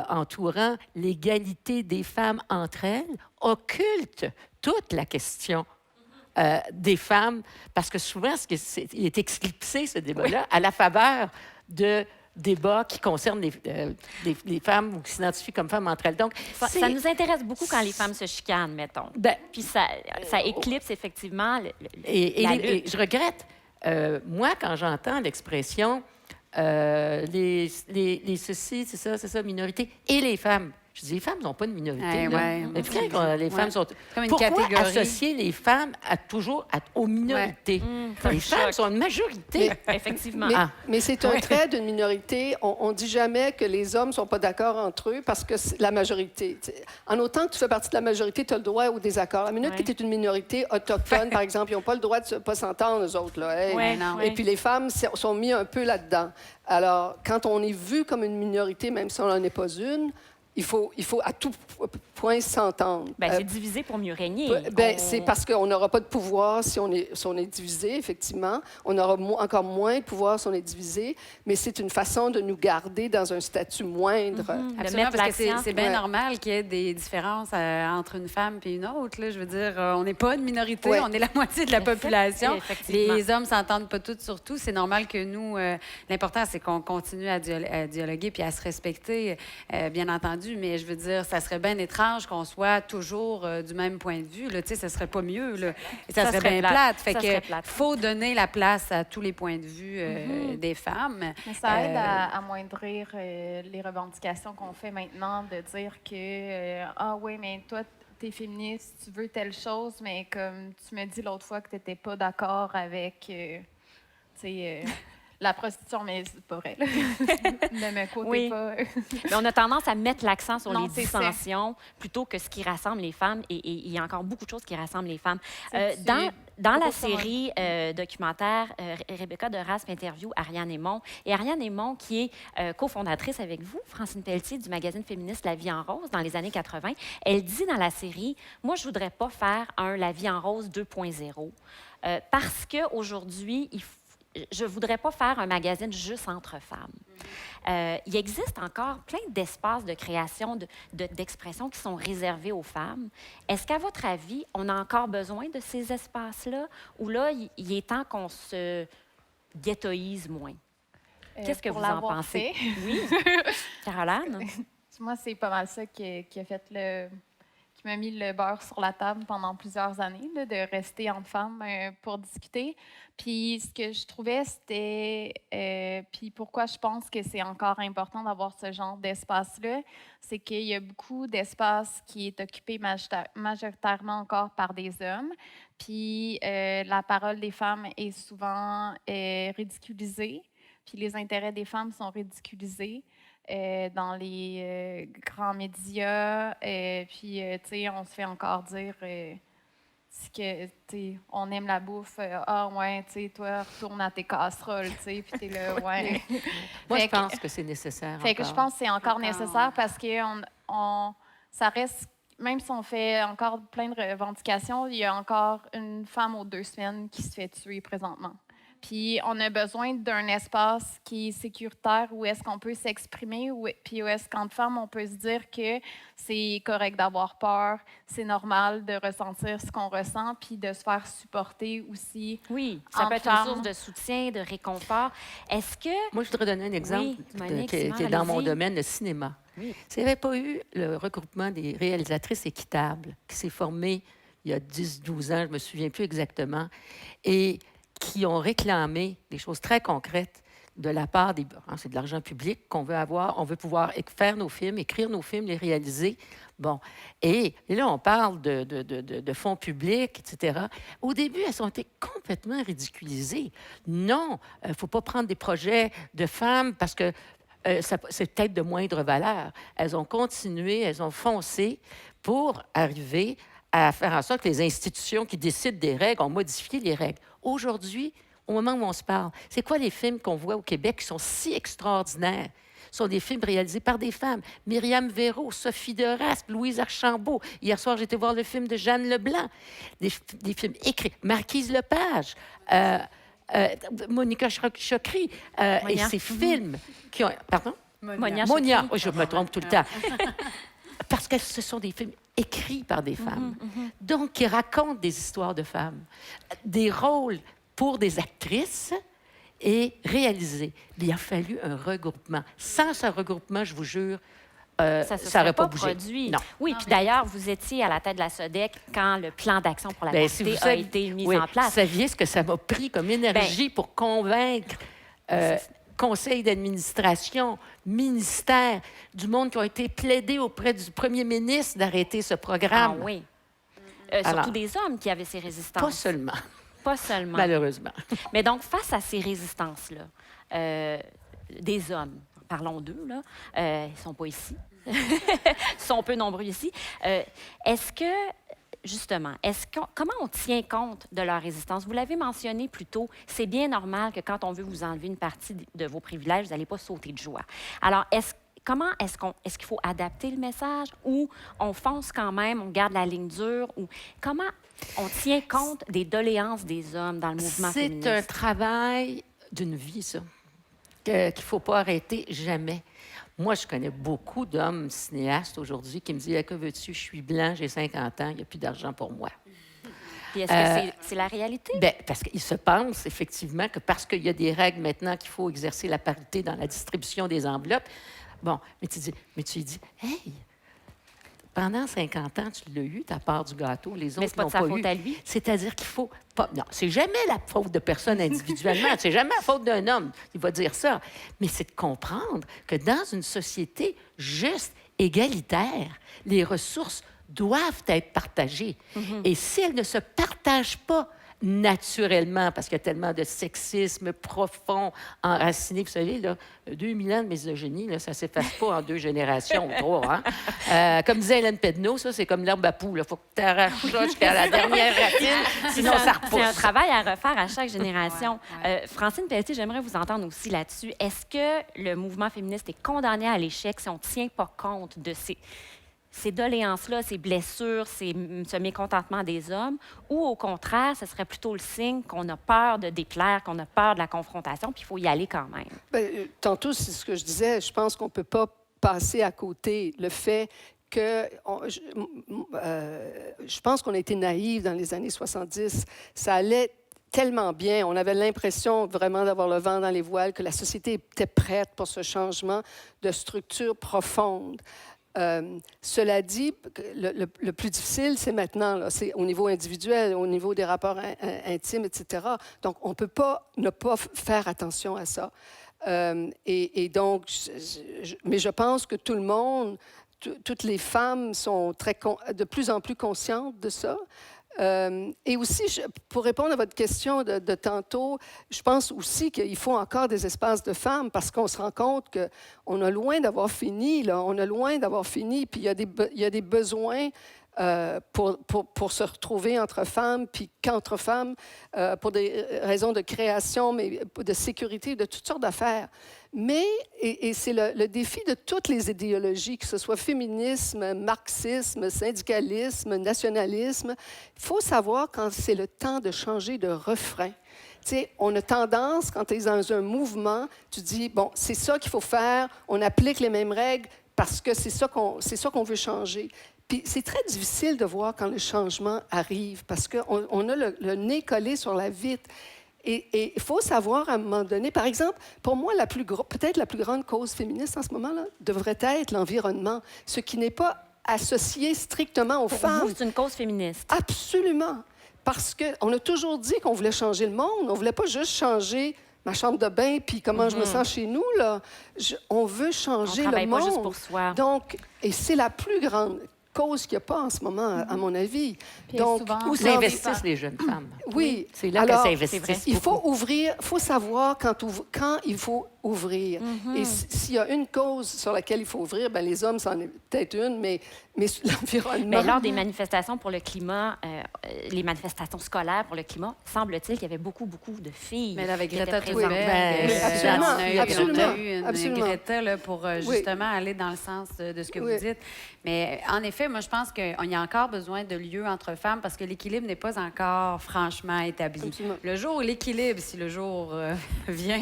entourant l'égalité des femmes entre elles occultent toute la question des femmes, parce que souvent, il est éclipsé, ce débat-là, à la faveur de débats qui concernent les femmes ou qui s'identifient comme femmes entre elles. Donc, ça nous intéresse beaucoup quand les femmes se chicanent, mettons. Puis ça éclipse effectivement la lutte. Et je regrette, moi, quand j'entends l'expression les ceci, c'est ça, minorité, et les femmes. Je dis, les femmes n'ont pas de minorité. Les femmes sont... Comme une Pourquoi catégorie. associer les femmes aux minorités? Les femmes sont une majorité. Effectivement. Mais c'est un trait d'une minorité. On ne dit jamais que les hommes ne sont pas d'accord entre eux parce que c'est la majorité. En autant que tu fais partie de la majorité, tu as le droit au désaccord. La minute que tu es une minorité autochtone, par exemple, ils n'ont pas le droit de ne pas s'entendre, eux autres. Là. Et puis les femmes sont mises un peu là-dedans. Alors, quand on est vu comme une minorité, même si on n'en est pas une, il faut à tout point s'entendre. C'est divisé pour mieux régner. C'est parce qu'on n'aura pas de pouvoir si on est divisé, effectivement. On aura encore moins de pouvoir si on est divisé, mais c'est une façon de nous garder dans un statut moindre. Absolument, parce que c'est bien normal qu'il y ait des différences entre une femme et une autre. Là. Je veux dire, on n'est pas une minorité, on est la moitié de la population. Les hommes ne s'entendent pas tous sur tout. C'est normal que nous... l'important, c'est qu'on continue à dialoguer puis à se respecter, bien entendu. Mais je veux dire, ça serait bien étrange qu'on soit toujours du même point de vue. Là. Tu sais, ça serait pas mieux. Là. Et ça serait bien plate. Fait que faut donner la place à tous les points de vue des femmes. Mais ça aide à amoindrir les revendications qu'on fait maintenant, de dire que ah oui, mais toi, t'es féministe, tu veux telle chose, mais comme tu me dis l'autre fois que t'étais pas d'accord avec, tu sais. La prostitution, mais c'est pas vrai. Ne me côté pas. Mais on a tendance à mettre l'accent sur les dissensions plutôt que ce qui rassemble les femmes. Et il y a encore beaucoup de choses qui rassemblent les femmes. Dans la série documentaire, Rebecca de Raspe interview Ariane Aymon. Et Ariane Aymon, qui est cofondatrice avec vous, Francine Pelletier, du magazine féministe La Vie en rose, dans les années 80, elle dit dans la série, « Moi, je voudrais pas faire un La Vie en rose 2.0 parce qu'aujourd'hui, je ne voudrais pas faire un magazine juste entre femmes. Il existe encore plein d'espaces de création, d'expression qui sont réservés aux femmes. Est-ce qu'à votre avis, on a encore besoin de ces espaces-là ou là, il est temps qu'on se ghettoise moins? Qu'est-ce que vous en pensez? Oui. Caroline? Moi, c'est pas mal ça qui a fait qui qui m'a mis le beurre sur la table pendant plusieurs années, là, de rester entre femmes pour discuter. Puis ce que je trouvais, c'était... puis pourquoi je pense que c'est encore important d'avoir ce genre d'espace-là, c'est qu'il y a beaucoup d'espace qui est occupé majoritairement encore par des hommes. Puis la parole des femmes est souvent ridiculisée. Puis les intérêts des femmes sont ridiculisés dans les grands médias. Puis, tu sais, on se fait encore dire que, tu sais, on aime la bouffe. Ah, ouais, tu sais, toi, retourne à tes casseroles, tu sais. Puis t'es là, ouais. Moi, je pense que c'est nécessaire. Fait que je pense que c'est encore nécessaire parce que ça reste... Même si on fait encore plein de revendications, il y a encore une femme aux 2 semaines qui se fait tuer présentement. Puis on a besoin d'un espace qui est sécuritaire où est-ce qu'on peut s'exprimer, puis où est-ce qu'en femme, on peut se dire que c'est correct d'avoir peur, c'est normal de ressentir ce qu'on ressent, puis de se faire supporter aussi. Oui, ça peut être une source de soutien, de réconfort. Est-ce que... Moi, je voudrais donner un exemple Oui, Monique, qui Simon, est dans mon allez-y. domaine, le cinéma. Oui. S'il n'y avait pas eu le regroupement des réalisatrices équitables qui s'est formé il y a 10-12 ans, je ne me souviens plus exactement, et qui ont réclamé des choses très concrètes de la part des... c'est de l'argent public qu'on veut avoir. On veut pouvoir faire nos films, écrire nos films, les réaliser. Bon. Et là, on parle de fonds publics, etc. Au début, elles ont été complètement ridiculisées. Non, il ne faut pas prendre des projets de femmes parce que c'est peut-être de moindre valeur. Elles ont continué, elles ont foncé pour arriver à faire en sorte que les institutions qui décident des règles ont modifié les règles. Aujourd'hui, au moment où on se parle, c'est quoi les films qu'on voit au Québec qui sont si extraordinaires? Ce sont des films réalisés par des femmes. Myriam Véraud, Sophie Deraspe, Louise Archambault. Hier soir, j'étais voir le film de Jeanne Leblanc. Des films écrits. Marquise Lepage, Monica Chokri. Et ces films qui ont... Pardon? Monia Monia. Chokri. Oui, je me trompe tout le temps. Parce que ce sont des films écrits par des femmes, donc qui racontent des histoires de femmes, des rôles pour des actrices et réalisés. Il a fallu un regroupement. Sans ce regroupement, je vous jure, Ça ça n'aurait pas bougé. produit. Non. Oui, puis d'ailleurs, vous étiez à la tête de la SODEC quand le plan d'action pour la Ben, si parité vous a saviez- été mis oui, en place. Vous saviez ce que ça m'a pris comme énergie pour convaincre conseil d'administration, ministère, du monde qui ont été plaidés auprès du premier ministre d'arrêter ce Ah programme. oui. Alors, surtout des hommes qui avaient ces résistances. Pas seulement, Pas seulement. malheureusement. Mais donc, face à ces résistances-là, des hommes, parlons d'eux, là, ils ne sont pas ici. Ils sont peu nombreux ici. Est-ce que, justement, comment on tient compte de leur résistance? Vous l'avez mentionné plus tôt, c'est bien normal que quand on veut vous enlever une partie de vos privilèges, vous n'allez pas sauter de joie. Alors, est-ce qu'il faut adapter le message ou on fonce quand même, on garde la ligne dure? Ou comment on tient compte des doléances des hommes dans le mouvement féministe? C'est un travail d'une vie, ça, qu'il ne faut pas arrêter jamais. Moi, je connais beaucoup d'hommes cinéastes aujourd'hui qui me disent « Que veux-tu? Je suis blanc, j'ai 50 ans, il n'y a plus d'argent pour moi. » Puis est-ce que c'est la réalité? Bien, parce qu'ils se pensent effectivement que parce qu'il y a des règles maintenant qu'il faut exercer la parité dans la distribution des enveloppes. Bon, mais tu dis, hey, pendant 50 ans, tu l'as eu, ta part du gâteau, les Mais autres c'est pas n'ont de sa pas faute eu. à lui. C'est-à-dire qu'il faut pas... Non, c'est jamais la faute de personne individuellement, c'est jamais la faute d'un homme, il va dire ça. Mais c'est de comprendre que dans une société juste, égalitaire, les ressources doivent être partagées. Et si elles ne se partagent pas naturellement, parce qu'il y a tellement de sexisme profond, enraciné, vous savez, là, 2000 ans de misogynie, là, ça ne s'efface pas en 2 générations ou 3. Hein? Comme disait Hélène Pedneau, ça, c'est comme l'herbe à poux. Il faut que tu arraches ça jusqu'à la dernière racine, sinon ça repousse. C'est un travail à refaire à chaque génération. Francine Pelletier, j'aimerais vous entendre aussi là-dessus. Est-ce que le mouvement féministe est condamné à l'échec si on ne tient pas compte de ces doléances-là, ces blessures, ce mécontentement des hommes, ou au contraire, ce serait plutôt le signe qu'on a peur de déplaire, qu'on a peur de la confrontation, puis il faut y aller quand même? Bien, tantôt, c'est ce que je disais. Je pense qu'on ne peut pas passer à côté le fait que... je pense qu'on a été naïfs dans les années 70. Ça allait tellement bien. On avait l'impression vraiment d'avoir le vent dans les voiles, que la société était prête pour ce changement de structure profonde. Cela dit, le plus difficile, c'est maintenant, là, c'est au niveau individuel, au niveau des rapports intimes, etc. Donc, on ne peut pas ne pas faire attention à ça. Et donc, mais je pense que tout le monde, toutes les femmes sont de plus en plus conscientes de ça. Et aussi, pour répondre à votre question de tantôt, je pense aussi qu'il faut encore des espaces de femmes parce qu'on se rend compte qu'on a loin d'avoir fini, là. On a loin d'avoir fini, puis il y a des besoins pour se retrouver entre femmes, puis qu'entre femmes, pour des raisons de création, mais de sécurité, de toutes sortes d'affaires. Mais, et c'est le défi de toutes les idéologies, que ce soit féminisme, marxisme, syndicalisme, nationalisme, il faut savoir quand c'est le temps de changer de refrain. Tu sais, on a tendance, quand tu es dans un mouvement, tu dis, bon, c'est ça qu'il faut faire, on applique les mêmes règles parce que c'est ça qu'on veut changer. Puis c'est très difficile de voir quand le changement arrive parce qu'on a le nez collé sur la vitre. Et il faut savoir à un moment donné, par exemple, pour moi, peut-être la plus grande cause féministe en ce moment-là devrait être l'environnement, ce qui n'est pas associé strictement aux femmes. Pour vous, c'est une cause féministe. Absolument. Parce qu'on a toujours dit qu'on voulait changer le monde. On ne voulait pas juste changer ma chambre de bain puis comment je me sens chez nous. Là. On veut changer le monde. On travaille pas juste pour soi. Donc, et c'est la plus grande cause qu'il n'y a pas en ce moment, à mon avis. Puis Donc, souvent, où Où s'investissent les jeunes femmes. Oui. C'est là Alors, qu'elles s'investissent. il faut ouvrir, il faut savoir quand il faut ouvrir. Et s'il y a une cause sur laquelle il faut ouvrir, bien, les hommes, c'en est peut-être une, mais l'environnement... Mais lors des manifestations pour le climat, les manifestations scolaires pour le climat, semble-t-il qu'il y avait beaucoup de filles. Mais là, avec qui Greta étaient Thunberg, présentes. absolument, on a eu une absolument. Greta là, pour justement aller dans le sens de ce que vous dites. Mais en effet, moi, je pense qu'il y a encore besoin de lieux entre femmes parce que l'équilibre n'est pas encore franchement établi. Absolument. Le jour où l'équilibre, si le jour vient,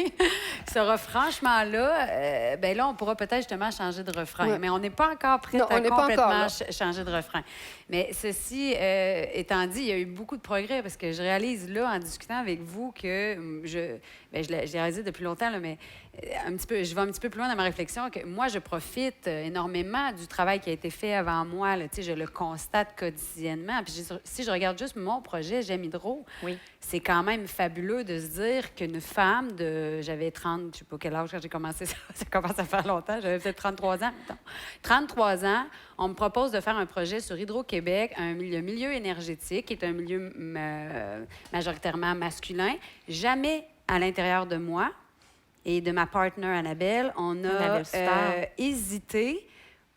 sera franchement là, ben là, on pourra peut-être justement changer de refrain. Ouais. Mais on n'est pas encore prêt Non, à on n'est pas encore complètement là. changer de refrain. Mais ceci étant dit, il y a eu beaucoup de progrès parce que je réalise là, en discutant avec vous, que je l'ai réalisé depuis longtemps, là, mais je vais un petit peu plus loin dans ma réflexion, que moi, je profite énormément du travail qui a été fait avant moi. Là, je le constate quotidiennement. Puis si je regarde juste mon projet, J'aime Hydro, Oui. c'est quand même fabuleux de se dire qu'une femme j'avais 30, je ne sais pas quel âge quand j'ai commencé ça, ça commence à faire longtemps, j'avais peut-être 33 ans. Mettons. 33 ans, on me propose de faire un projet sur Hydro-Québec, le milieu énergétique, qui est un milieu majoritairement masculin. Jamais à l'intérieur de moi et de ma partenaire Annabelle, on a hésité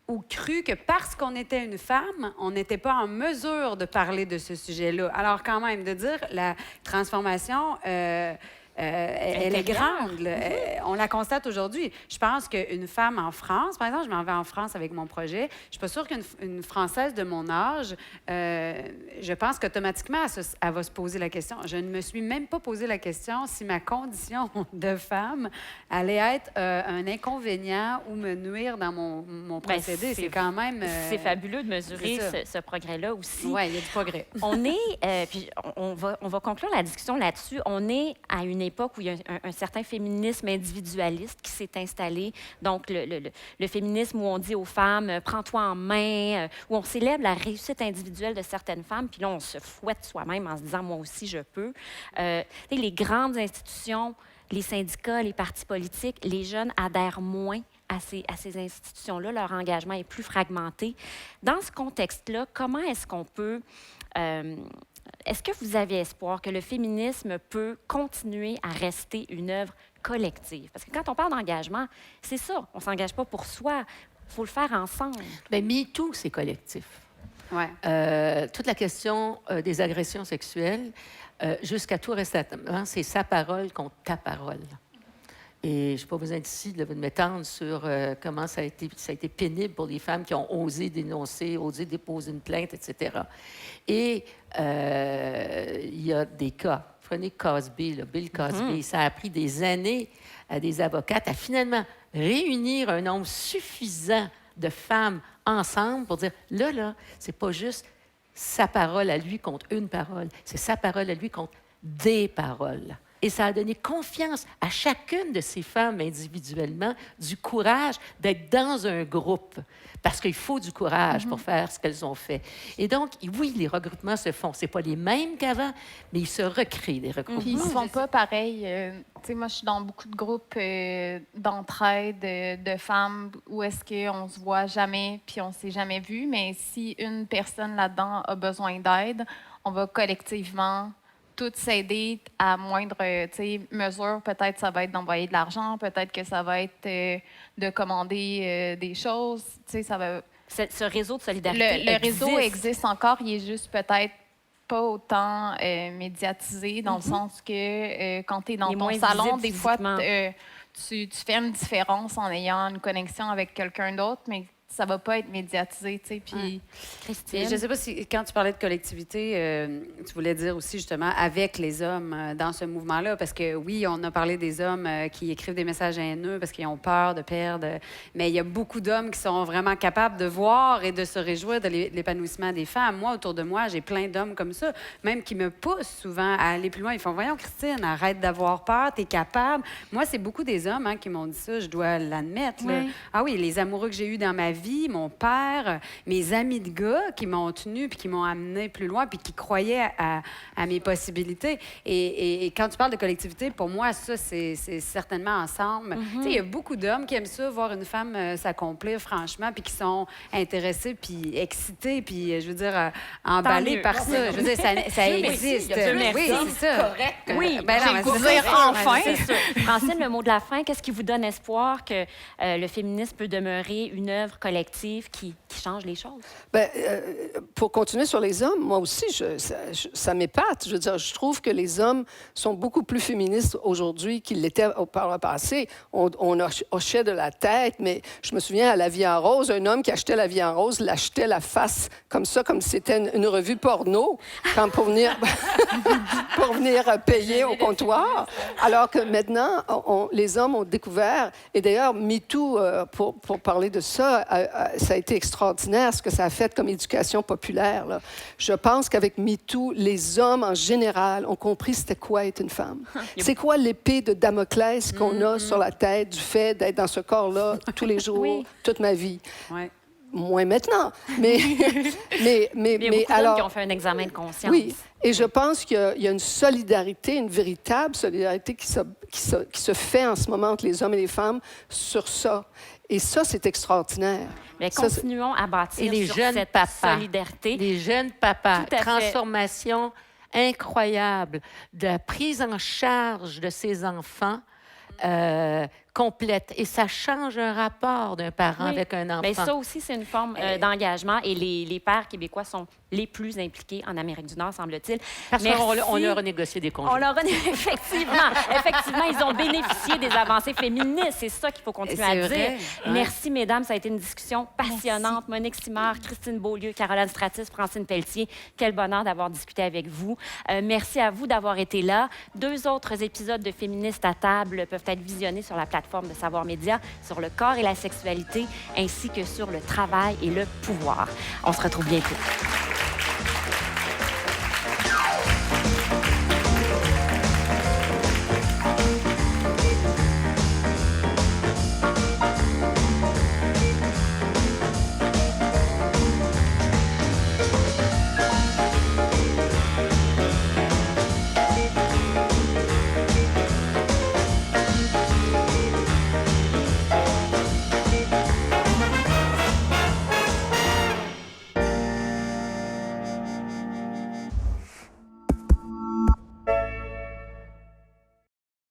ou cru que parce qu'on était une femme, on n'était pas en mesure de parler de ce sujet-là. Alors quand même, de dire la transformation... elle est grande. Là. On la constate aujourd'hui. Je pense qu'une femme en France, par exemple, je m'en vais en France avec mon projet, je ne suis pas sûre qu'une Française de mon âge, je pense qu'automatiquement, elle va se poser la question. Je ne me suis même pas posé la question si ma condition de femme allait être un inconvénient ou me nuire dans mon procédé. C'est quand même... C'est fabuleux de mesurer ce progrès-là aussi. Oui, il y a du progrès. On est, puis on va conclure la discussion là-dessus, on est à une époque où il y a un certain féminisme individualiste qui s'est installé. Donc, le féminisme où on dit aux femmes, prends-toi en main, où on célèbre la réussite individuelle de certaines femmes, puis là, on se fouette soi-même en se disant, moi aussi, je peux. Les grandes institutions, les syndicats, les partis politiques, les jeunes adhèrent moins à ces institutions-là. Leur engagement est plus fragmenté. Dans ce contexte-là, comment est-ce qu'on peut... est-ce que vous avez espoir que le féminisme peut continuer à rester une œuvre collective? Parce que quand on parle d'engagement, c'est ça. On ne s'engage pas pour soi. Il faut le faire ensemble. Bien, MeToo, c'est collectif. Ouais. Toute la question des agressions sexuelles, jusqu'à tout récemment, c'est sa parole contre ta parole. Et je n'ai pas besoin ici de m'étendre sur comment ça a été pénible pour les femmes qui ont osé dénoncer, osé déposer une plainte, etc. Et il y a des cas. Prenez Cosby, là, Bill Cosby. Ça a pris des années à des avocates à finalement réunir un nombre suffisant de femmes ensemble pour dire, là, c'est pas juste sa parole à lui contre une parole, c'est sa parole à lui contre des paroles. Et ça a donné confiance à chacune de ces femmes individuellement, du courage d'être dans un groupe. Parce qu'il faut du courage pour faire ce qu'elles ont fait. Et donc, oui, les regroupements se font. Ce n'est pas les mêmes qu'avant, mais ils se recréent, les regroupements. Puis ils ne sont pas pareils. Tu sais, moi, je suis dans beaucoup de groupes d'entraide de femmes où est-ce qu'on se voit jamais puis on s'est jamais vu. Mais si une personne là-dedans a besoin d'aide, on va collectivement toutes s'aider à moindre mesure. Peut-être ça va être d'envoyer de l'argent, peut-être que ça va être de commander des choses. Ça va... Ce réseau de solidarité Le réseau existe encore, il est juste peut-être pas autant médiatisé dans le sens que quand tu es dans ton salon, des fois, tu fais une différence en ayant une connexion avec quelqu'un d'autre, mais ça va pas être médiatisé, tu sais. Puis, Christine? Je ne sais pas si, quand tu parlais de collectivité, tu voulais dire aussi, justement, avec les hommes dans ce mouvement-là, parce que, oui, on a parlé des hommes qui écrivent des messages haineux parce qu'ils ont peur de perdre, mais il y a beaucoup d'hommes qui sont vraiment capables de voir et de se réjouir de l'épanouissement des femmes. Moi, autour de moi, j'ai plein d'hommes comme ça, même qui me poussent souvent à aller plus loin. Ils font, voyons, Christine, arrête d'avoir peur, t'es capable. Moi, c'est beaucoup des hommes qui m'ont dit ça, je dois l'admettre. Oui. Ah oui, les amoureux que j'ai eus dans ma vie, mon père, mes amis de gars qui m'ont tenu puis qui m'ont amené plus loin puis qui croyaient à mes possibilités. Et quand tu parles de collectivité, pour moi, ça, c'est certainement ensemble. Tu sais, il y a beaucoup d'hommes qui aiment ça, voir une femme s'accomplir franchement puis qui sont intéressés puis excités puis, je veux dire, emballés par ça. Je veux dire, ça existe. Oui, c'est ça. Correct. Oui, j'ai le goût de dire enfin. C'est sûr. Francine, le mot de la fin, qu'est-ce qui vous donne espoir que le féminisme peut demeurer une œuvre collective qui change les choses? Bien, pour continuer sur les hommes, moi aussi, ça m'épate. Je veux dire, je trouve que les hommes sont beaucoup plus féministes aujourd'hui qu'ils l'étaient par le passé. On hochait de la tête, mais je me souviens à La Vie en rose, un homme qui achetait La Vie en rose l'achetait la face comme ça, comme si c'était une revue porno, pour venir payer au comptoir. Alors que maintenant, les hommes ont découvert, et d'ailleurs, MeToo, pour parler de ça, ça a été extraordinaire ce que ça a fait comme éducation populaire, là. Je pense qu'avec MeToo, les hommes en général ont compris c'était quoi être une femme. C'est quoi l'épée de Damoclès qu'on a sur la tête du fait d'être dans ce corps-là tous les jours, toute ma vie. Ouais. Moins maintenant, mais Il y a beaucoup d'hommes qui ont fait un examen de conscience. oui, et je pense qu'il y a une solidarité, une véritable solidarité qui se fait en ce moment entre les hommes et les femmes sur ça. Et ça, c'est extraordinaire. Mais Ça, continuons à bâtir Et les sur jeunes cette papas. solidarité. Les jeunes papas. Tout à fait. Transformation incroyable de la prise en charge de ces enfants complète. Et ça change un rapport d'un parent Oui. avec un enfant. Bien, ça aussi, c'est une forme d'engagement et les pères québécois sont les plus impliqués en Amérique du Nord, semble-t-il. Parce Merci. qu'on leur a négocié des congés. On leur a... Effectivement, ils ont bénéficié des avancées féministes. C'est ça qu'il faut continuer à C'est dire. vrai. Ouais. Merci, mesdames. Ça a été une discussion passionnante. Monique Simard, Christine Beaulieu, Caroline Stratis, Francine Pelletier. Quel bonheur d'avoir discuté avec vous. Merci à vous d'avoir été là. 2 autres épisodes de Féministes à table peuvent être visionnés sur la plateforme de Savoir Média, sur le corps et la sexualité, ainsi que sur le travail et le pouvoir. On se retrouve bientôt.